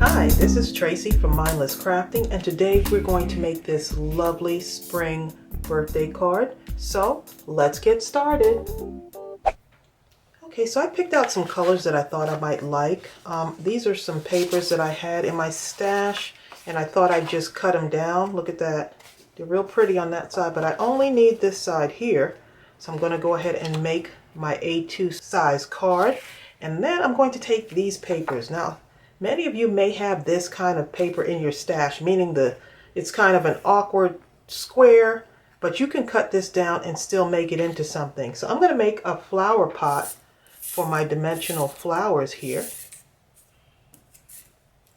Hi, this is Tracy from Mindless Crafting, and today we're going to make this lovely spring birthday card. So let's get started. Okay, so I picked out some colors that I thought I might like. These are some papers that I had in my stash, and I thought I'd just cut them down. Look at that. They're real pretty on that side, but I only need this side here. So I'm going to go ahead and make my A2 size card. And then I'm going to take these papers. Now, many of you may have this kind of paper in your stash, meaning it's kind of an awkward square, but you can cut this down and still make it into something. So I'm going to make a flower pot for my dimensional flowers here.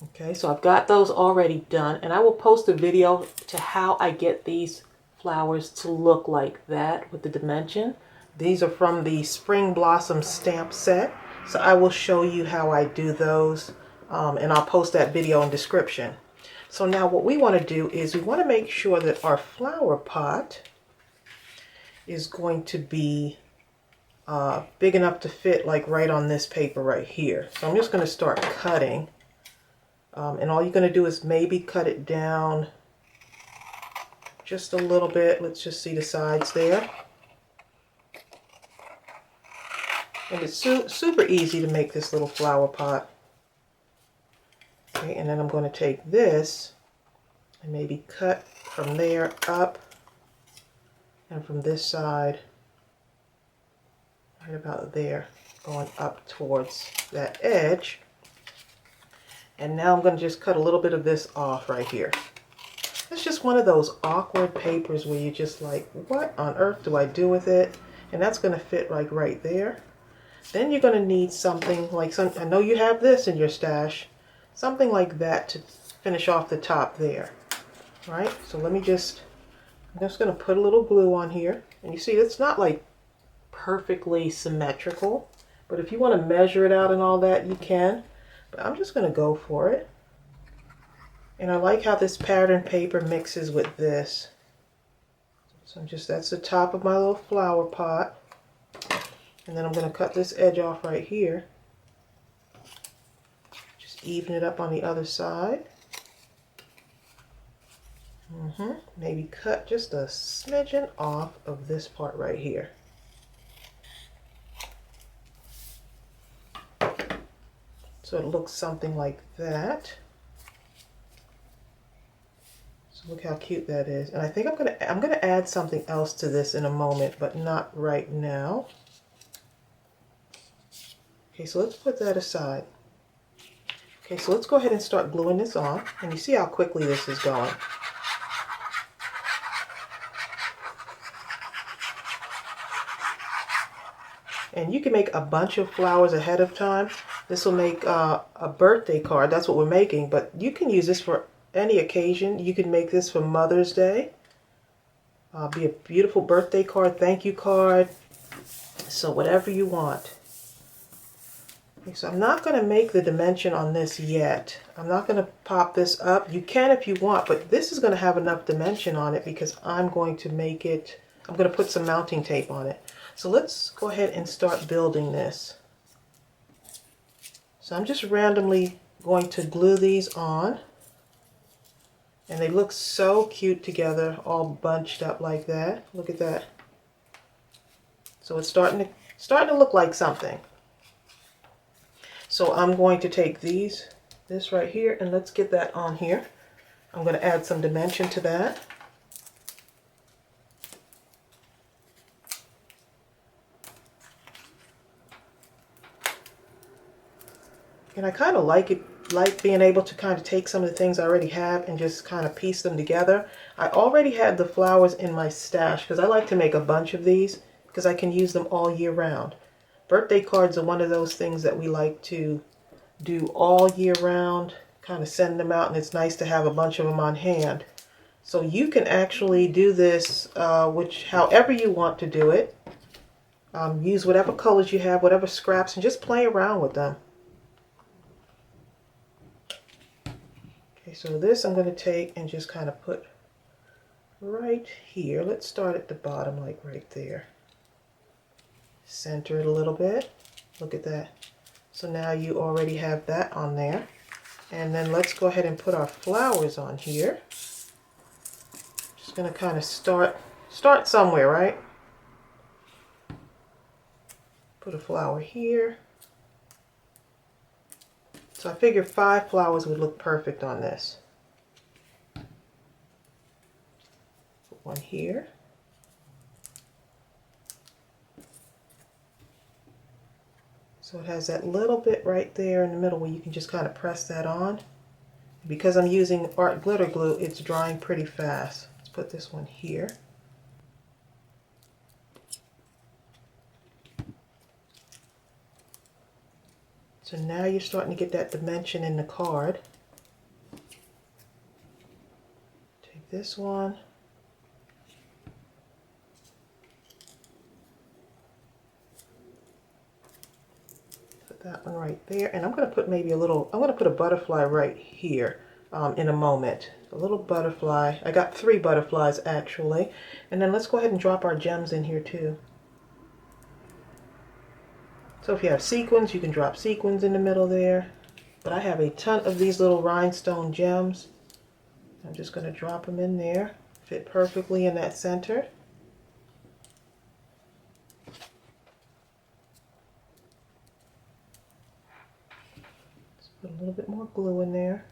Okay, so I've got those already done, and I will post a video to how I get these flowers to look like that with the dimension. These are from the Spring Blossom stamp set, so I will show you how I do those, and I'll post that video in description. So now what we want to do is we want to make sure that our flower pot is going to be big enough to fit like right on this paper right here. So I'm just going to start cutting. And all you're going to do is maybe cut it down just a little bit. Let's just see the sides there. And it's super easy to make this little flower pot. Okay, and then I'm going to take this and maybe cut from there up, and from this side right about there, going up towards that edge. And now I'm going to just cut a little bit of this off right here. It's just one of those awkward papers where you're just like, what on earth do I do with it? And that's going to fit like right there. Then you're going to need something like I know you have this in your stash, something like that to finish off the top there. Right? So I'm just going to put a little glue on here. And you see, it's not like perfectly symmetrical, but if you want to measure it out and all that, you can. But I'm just going to go for it. And I like how this pattern paper mixes with this. So that's the top of my little flower pot. And then I'm going to cut this edge off right here. Just even it up on the other side. Maybe cut just a smidgen off of this part right here. So it looks something like that. So look how cute that is. And I think I'm gonna add something else to this in a moment, but not right now. Okay, so let's put that aside. Okay, so let's go ahead and start gluing this on. And you see how quickly this is going. And you can make a bunch of flowers ahead of time. This will make a birthday card. That's what we're making. But you can use this for any occasion. You can make this for Mother's Day. Be a beautiful birthday card, thank you card. So whatever you want. Okay, so I'm not going to make the dimension on this yet. I'm not going to pop this up. You can if you want, but this is going to have enough dimension on it because I'm going to make it, I'm going to put some mounting tape on it. So let's go ahead and start building this. So I'm just randomly going to glue these on. And they look so cute together, all bunched up like that. Look at that. So it's starting to look like something. So I'm going to take this right here, and let's get that on here. I'm going to add some dimension to that. And I kind of like being able to kind of take some of the things I already have and just kind of piece them together. I already had the flowers in my stash because I like to make a bunch of these because I can use them all year round. Birthday cards are one of those things that we like to do all year round, kind of send them out, and it's nice to have a bunch of them on hand. So you can actually do this however you want to do it. Use whatever colors you have, whatever scraps, and just play around with them. Okay, so this I'm going to take and just kind of put right here. Let's start at the bottom, like right there. Center it a little bit. Look at that. So now you already have that on there. And then let's go ahead and put our flowers on here. Just gonna kind of start somewhere, right? Put a flower here. So I figured 5 flowers would look perfect on this. Put one here. So it has that little bit right there in the middle where you can just kind of press that on. Because I'm using art glitter glue, it's drying pretty fast. Let's put this one here. So now you're starting to get that dimension in the card. Take this one. Put that one right there. And I'm going to put maybe a little, I'm going to put a butterfly right here in a moment. A little butterfly. I got 3 butterflies actually. And then let's go ahead and drop our gems in here too. So if you have sequins, you can drop sequins in the middle there. But I have a ton of these little rhinestone gems. I'm just going to drop them in there. Fit perfectly in that center. Let's put a little bit more glue in there.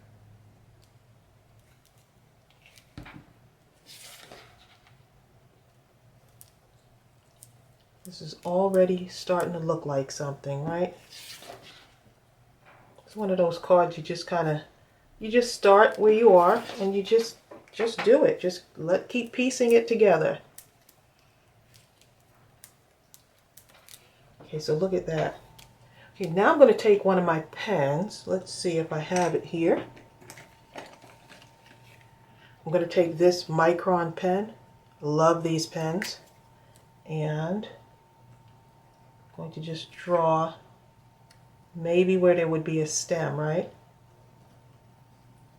This is already starting to look like something, right? It's one of those cards you just kind of, you just start where you are and you just do it. Just keep piecing it together. Okay, so look at that. Okay, now I'm going to take one of my pens. Let's see if I have it here. I'm going to take this Micron pen. Love these pens. And I'm going to just draw maybe where there would be a stem, right?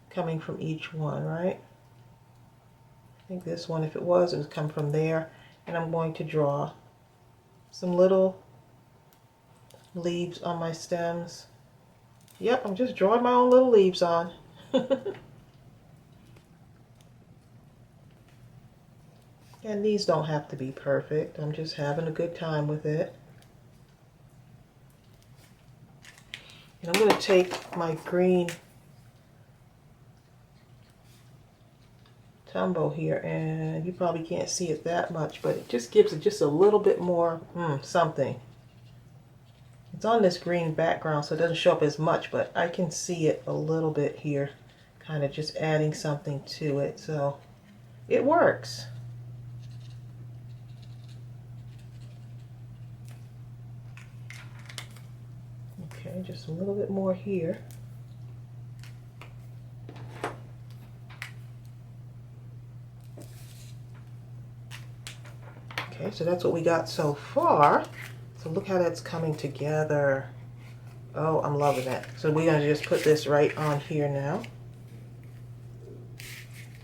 Coming from each one, right? I think this one, if it would come from there. And I'm going to draw some little leaves on my stems. Yep, I'm just drawing my own little leaves on. And these don't have to be perfect. I'm just having a good time with it. And I'm going to take my green Tumbo here, and you probably can't see it that much, but it just gives it just a little bit more something. It's on this green background, so it doesn't show up as much, but I can see it a little bit here, kind of just adding something to it, so it works. Okay, just a little bit more here. Okay, so that's what we got so far. So look how that's coming together. Oh, I'm loving it. So we're going to just put this right on here now.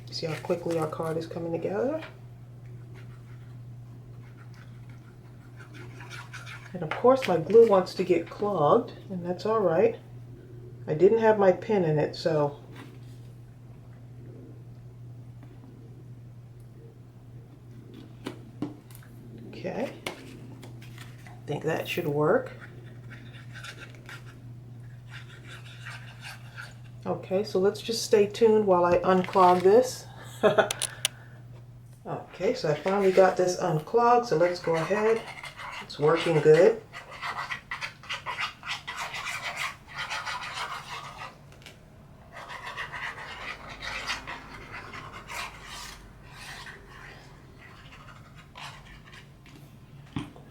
See how quickly our card is coming together? And of course my glue wants to get clogged, and that's all right. I didn't have my pen in it, so okay. I think that should work. Okay, so let's just stay tuned while I unclog this. Okay, so I finally got this unclogged, so let's go ahead. It's working good.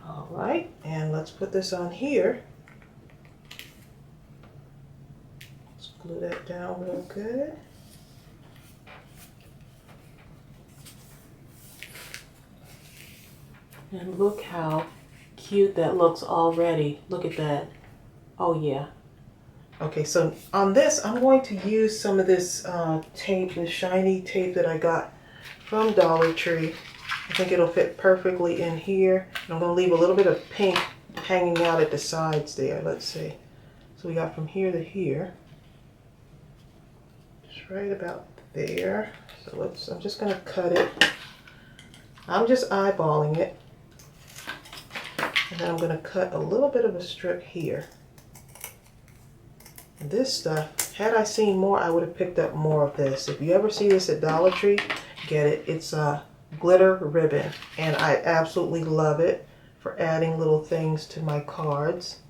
All right, and let's put this on here. Let's glue that down real good. And look how cute that looks already. Look at that. Oh yeah. Okay, so on this, I'm going to use some of this tape, the shiny tape that I got from Dollar Tree. I think it'll fit perfectly in here. And I'm going to leave a little bit of pink hanging out at the sides there. Let's see. So we got from here to here. It's right about there. So I'm just going to cut it. I'm just eyeballing it. And then I'm going to cut a little bit of a strip here. And this stuff, had I seen more, I would have picked up more of this. If you ever see this at Dollar Tree, get it. It's a glitter ribbon. And I absolutely love it for adding little things to my cards.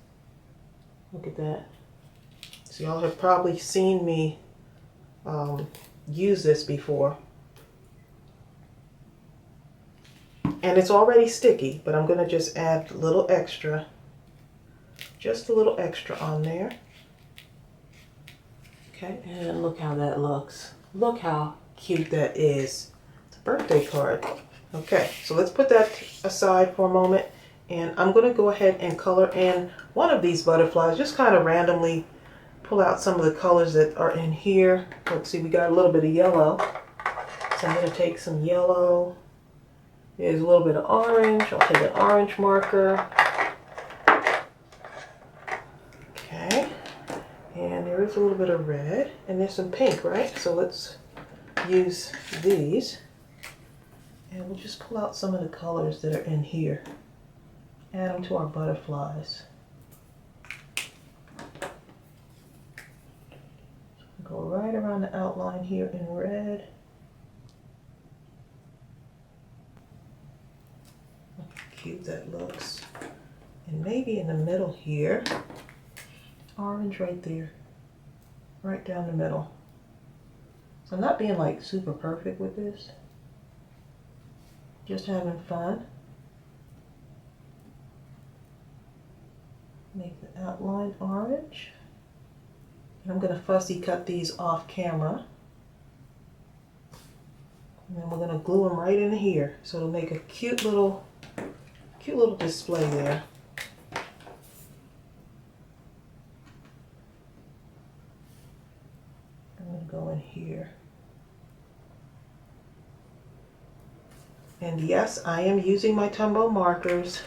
Look at that. So y'all have probably seen me use this before. And it's already sticky, but I'm going to just add a little extra. Just a little extra on there. Okay, and look how that looks. Look how cute that is. It's a birthday card. Okay, so let's put that aside for a moment. And I'm going to go ahead and color in one of these butterflies. Just kind of randomly pull out some of the colors that are in here. Let's see, we got a little bit of yellow. So I'm going to take some yellow. There's a little bit of orange. I'll take an orange marker. Okay. And there is a little bit of red. And there's some pink, right? So let's use these. And we'll just pull out some of the colors that are in here. Add them to our butterflies. Go right around the outline here in red. Look how cute that looks. And maybe in the middle here, orange right there, right down the middle. So I'm not being like super perfect with this, just having fun. Make the outline orange. And I'm going to fussy cut these off camera. And then we're going to glue them right in here. So it'll make a cute little display there. I'm going to go in here. And yes, I am using my Tumbo markers.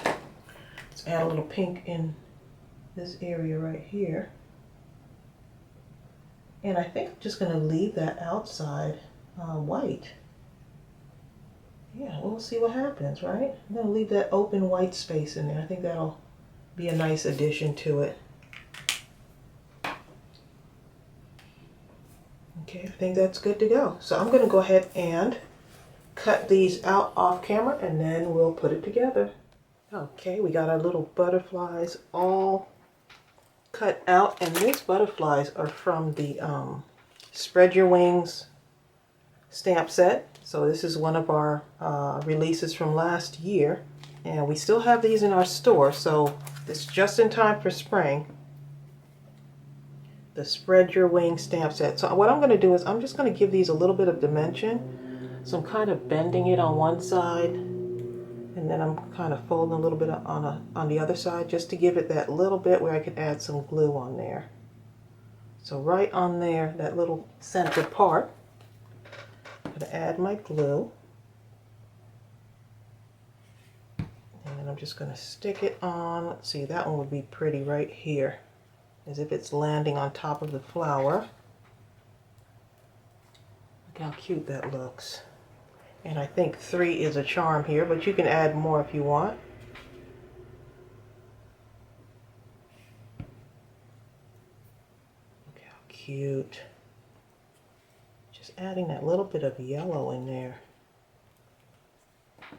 Let's add a little pink in this area right here. And I think I'm just going to leave that outside white. Yeah, we'll see what happens, right? I'm going to leave that open white space in there. I think that'll be a nice addition to it. Okay, I think that's good to go. So I'm going to go ahead and cut these out off camera and then we'll put it together. Okay, we got our little butterflies all cut out, and these butterflies are from the Spread Your Wings stamp set. So this is one of our releases from last year, and we still have these in our store, so it's just in time for spring. The Spread Your Wings stamp set. So what I'm going to do is I'm just going to give these a little bit of dimension. So I'm kind of bending it on one side, and then I'm kind of folding a little bit on the other side, just to give it that little bit where I could add some glue on there. So right on there, that little center part, I'm going to add my glue. And then I'm just going to stick it on. Let's see, that one would be pretty right here, as if it's landing on top of the flower. Look how cute that looks. And I think 3 is a charm here, but you can add more if you want. Look how cute. Just adding that little bit of yellow in there.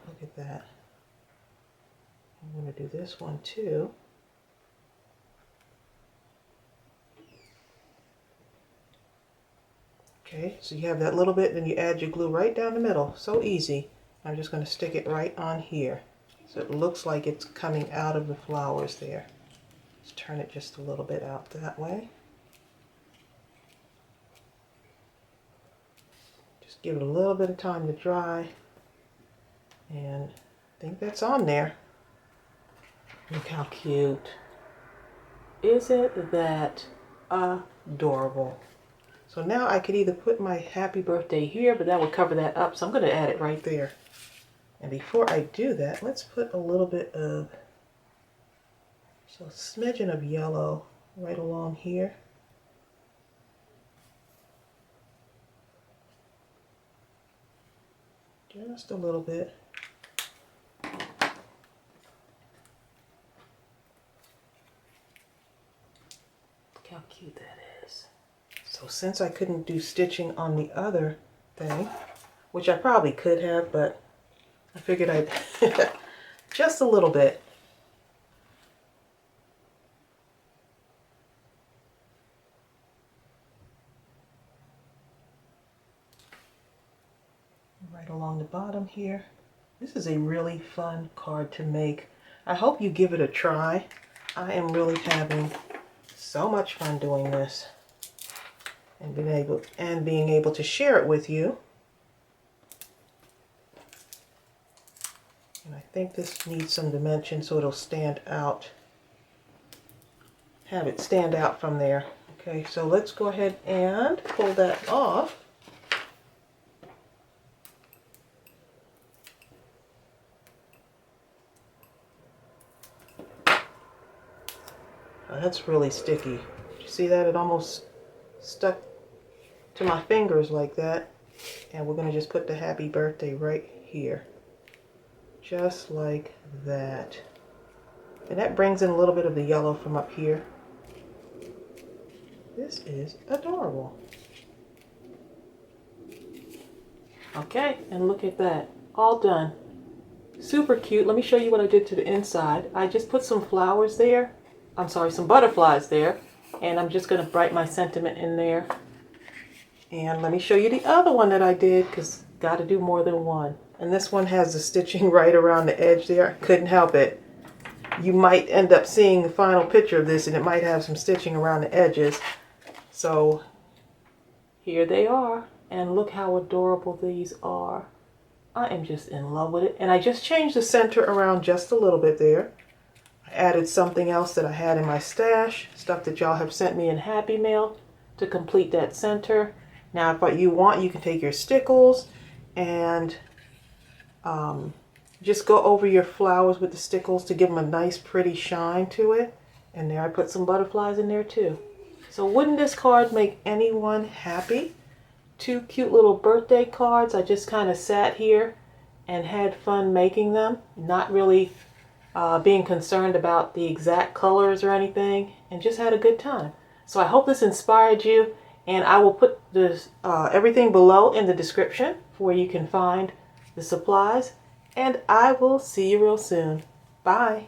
Look at that. I'm going to do this one too. Okay, so you have that little bit, then you add your glue right down the middle. So easy. I'm just going to stick it right on here, so it looks like it's coming out of the flowers there. Let's turn it just a little bit out that way. Just give it a little bit of time to dry. And I think that's on there. Look how cute. Isn't that adorable? So now I could either put my happy birthday here, but that would cover that up. So I'm going to add it right there. And before I do that, let's put a little bit of, so a smidgen of yellow right along here. Just a little bit. Look how cute that is. So since I couldn't do stitching on the other thing, which I probably could have, but I figured I'd just a little bit. Right along the bottom here. This is a really fun card to make. I hope you give it a try. I am really having so much fun doing this and being able to share it with you. And I think this needs some dimension so it'll stand out. Have it stand out from there. Okay, so let's go ahead and pull that off. Oh, that's really sticky. Did you see that? It almost stuck to my fingers like that. And we're going to just put the happy birthday right here. Just like that. And that brings in a little bit of the yellow from up here. This is adorable. Okay, and look at that. All done. Super cute. Let me show you what I did to the inside. I just put some flowers there. I'm sorry, some butterflies there. And I'm just going to write my sentiment in there. And let me show you the other one that I did, because got to do more than one. And this one has the stitching right around the edge there. Couldn't help it. You might end up seeing the final picture of this and it might have some stitching around the edges. So here they are. And look how adorable these are. I am just in love with it. And I just changed the center around just a little bit there. I added something else that I had in my stash. Stuff that y'all have sent me in Happy Mail to complete that center. Now if what you want, you can take your stickles and just go over your flowers with the stickles to give them a nice pretty shine to it. And there I put some butterflies in there too. So wouldn't this card make anyone happy? Two cute little birthday cards. I just kind of sat here and had fun making them. Not really being concerned about the exact colors or anything. And just had a good time. So I hope this inspired you. And I will put this everything below in the description where you can find the supplies. And I will see you real soon. Bye.